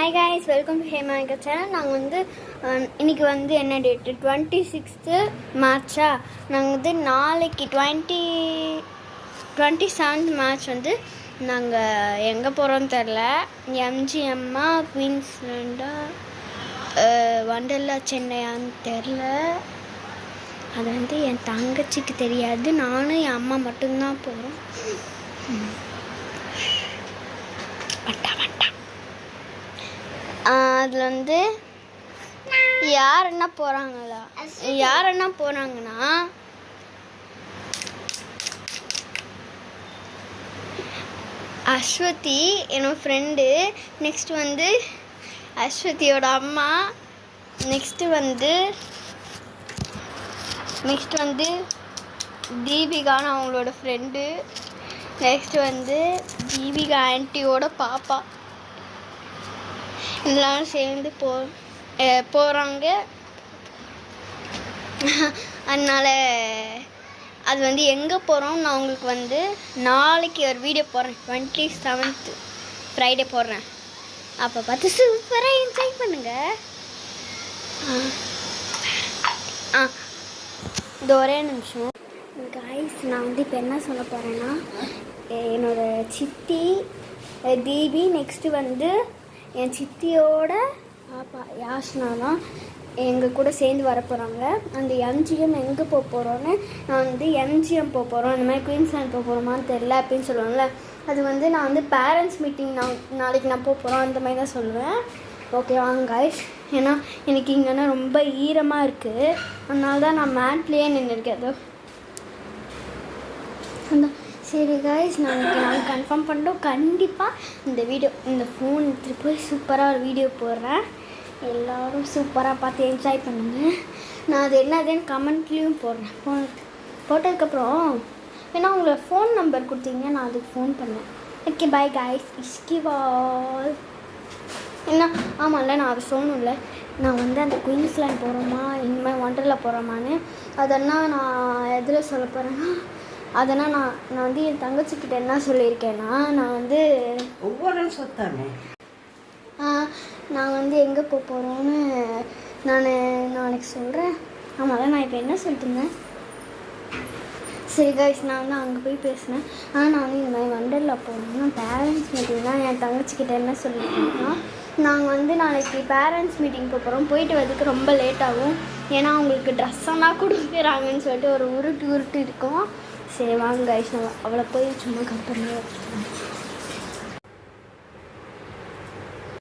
Hi guys, welcome to Hemanga channel. நாங்கள் வந்து இன்றைக்கி வந்து என்ன டேட்டு 26 மார்ச்சா. நாங்கள் வந்து நாளைக்கு 27 மார்ச் வந்து நாங்கள் எங்கே போகிறோன்னு தெரில. எம்ஜிஎம்மா, குயின்ஸ்லாண்டா, வண்டர்லா, சென்னையான்னு தெரில. அது வந்து என் தங்கச்சிக்கு தெரியாது. நானும் என் அம்மா மட்டும்தான் போகிறோம். அதில் வந்து யார் என்ன போகிறாங்கன்னா அஸ்வதி என்னோட ஃப்ரெண்டு, நெக்ஸ்ட் வந்து அஸ்வதியோட அம்மா, நெக்ஸ்ட் வந்து தீபிகான்னு அவங்களோட ஃப்ரெண்டு, நெக்ஸ்ட் வந்து தீபிகா ஆன்ட்டியோட பாப்பா எல்லாரும் சேர்ந்து போகிறாங்க. அதனால் அது வந்து எங்கே போகிறோம் நான் உங்களுக்கு வந்து நாளைக்கு ஒரு வீடியோ போடுறேன். 27th ஃப்ரைடே போடுறேன். அப்போ பார்த்து சூப்பராக என்ஜாய் பண்ணுங்கள். இது ஒரே நிமிஷம் காய்ஸ். நான் வந்து இப்போ என்ன சொல்ல போகிறேன்னா, என்னோடய சித்தி தீபி, நெக்ஸ்ட்டு வந்து என் சித்தியோட பாப்பா யாஷ்னா தான் எங்கள் கூட சேர்ந்து வர போகிறாங்க. அந்த எம்ஜிஎம் எங்கே போக போகிறோன்னு, நான் வந்து எம்ஜிஎம் போக போகிறோம், இந்த மாதிரி குயின்ஸ்லாண்ட் போக போகிறோமான்னு தெரில அப்படின்னு சொல்லுவாங்கள்ல. அது வந்து நான் வந்து பேரண்ட்ஸ் மீட்டிங் நாளைக்கு நான் போக போகிறோம் அந்த மாதிரி தான் சொல்லுவேன். ஓகே வாங்க காய்ஸ். ஏன்னா எனக்கு இங்கேனா ரொம்ப ஈரமாக இருக்குது, அதனால தான் நான் மேட்லேயே நின்றுருக்கேன். அதோ அந்த சரி காய்ஸ், நாங்கள் கன்ஃபார்ம் பண்ணிட்டோம். கண்டிப்பாக இந்த ஃபோன் எடுத்துகிட்டு போய் சூப்பராக ஒரு வீடியோ போடுறேன். எல்லோரும் சூப்பராக பார்த்து என்ஜாய் பண்ணுங்கள். நான் அது என்னதுன்னு கமெண்ட்லேயும் போடுறேன். போட்டதுக்கப்புறம் ஏன்னா உங்களோட ஃபோன் நம்பர் கொடுத்தீங்கன்னா நான் அதுக்கு ஃபோன் பண்ணேன். Okay bye guys. இஷ்கிவால் என்ன ஆமாம்ல, நான் அதை சொல்லணும்ல. நான் வந்து அந்த குயின்ஸ்லாண்ட் போகிறோமா, இனிமேல் வண்டர்லா போகிறோமான்னு அதெல்லாம் நான் எதில் சொல்ல போகிறேன்னா, அதனால் நான் வந்து என் தங்கச்சிக்கிட்ட என்ன சொல்லியிருக்கேன்னா, நான் வந்து ஒவ்வொரு சொத்தானே நான் வந்து எங்கே போக போகிறோன்னு நான் நாளைக்கு சொல்கிறேன். ஆமாம், நான் இப்போ என்ன சொல்லிட்டுருந்தேன். சரி கைஸ், நான் வந்து அங்கே போய் பேசினேன். ஆனால் நான் வந்து இந்த மாதிரி வண்டர்லா போகணும்னா பேரண்ட்ஸ் மீட்டிங் தான். என் தங்கச்சிக்கிட்ட என்ன சொல்லியிருக்கேன்னா, நாங்கள் வந்து நாளைக்கு பேரண்ட்ஸ் மீட்டிங் போகிறோம். போயிட்டு வரதுக்கு ரொம்ப லேட் ஆகும். ஏன்னா அவங்களுக்கு ட்ரெஸ்ஸெல்லாம் கொடுக்குறாங்கன்னு சொல்லிட்டு ஒரு உருட்டு இருக்கும். சரி வாங்க கைஸ், நம்ம அவளை போய் சும்மா கம்பெனியாக வச்சுக்கலாம்.